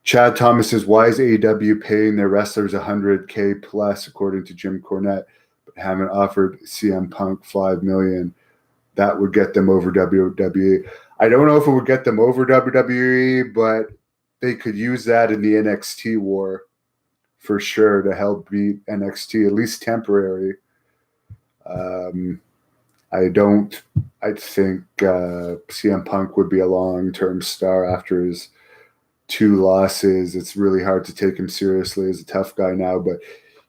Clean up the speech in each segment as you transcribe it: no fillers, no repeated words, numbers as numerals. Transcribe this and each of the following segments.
Chad Thomas says, why is AEW paying their wrestlers $100K plus, according to Jim Cornette, but haven't offered CM Punk $5 million? That would get them over WWE. I don't know if it would get them over WWE, but they could use that in the NXT war for sure to help beat NXT, at least temporary. I think CM Punk would be a long-term star after his 2 losses. It's really hard to take him seriously as a tough guy now, but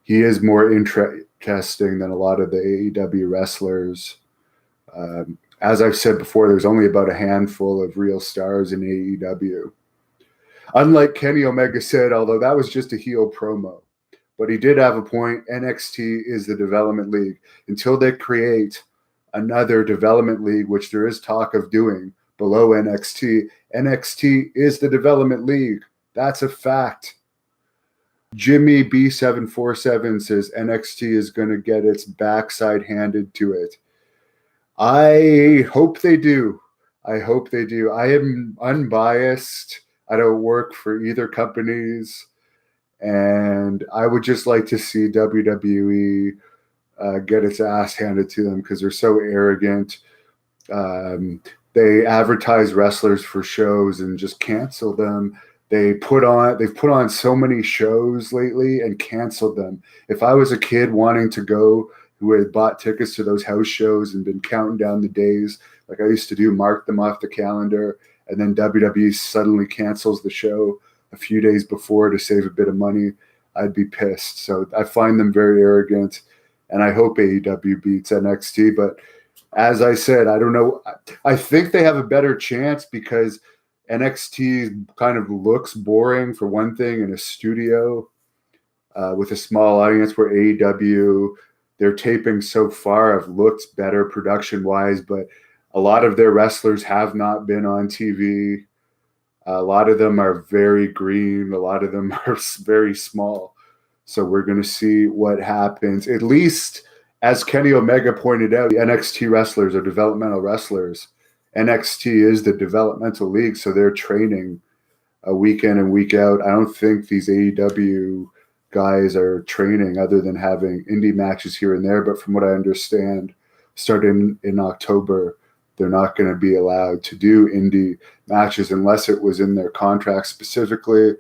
he is more interesting than a lot of the AEW wrestlers. As I've said before, there's only about a handful of real stars in AEW. Unlike Kenny Omega said, although that was just a heel promo, but he did have a point. NXT is the development league. Until they create another development league, which there is talk of doing below NXT, NXT is the development league. That's a fact. Jimmy B747 says NXT is going to get its backside handed to it. I hope they do. I am unbiased. I don't work for either companies. And I would just like to see WWE get its ass handed to them because they're so arrogant. They advertise wrestlers for shows and just cancel them. They've put on so many shows lately and canceled them. If I was a kid wanting to go, who had bought tickets to those house shows and been counting down the days like I used to do, mark them off the calendar, and then WWE suddenly cancels the show a few days before to save a bit of money, I'd be pissed. So I find them very arrogant, and I hope AEW beats NXT. But as I said, I don't know. I think they have a better chance because NXT kind of looks boring, for one thing, in a studio with a small audience, where AEW, their taping so far have looked better production-wise, but a lot of their wrestlers have not been on TV. A lot of them are very green. A lot of them are very small. So we're going to see what happens. At least, as Kenny Omega pointed out, the NXT wrestlers are developmental wrestlers. NXT is the developmental league, so they're training a week in and week out. I don't think these AEW guys are training other than having indie matches here and there. But from what I understand, starting in October, they're not going to be allowed to do indie matches unless it was in their contract specifically.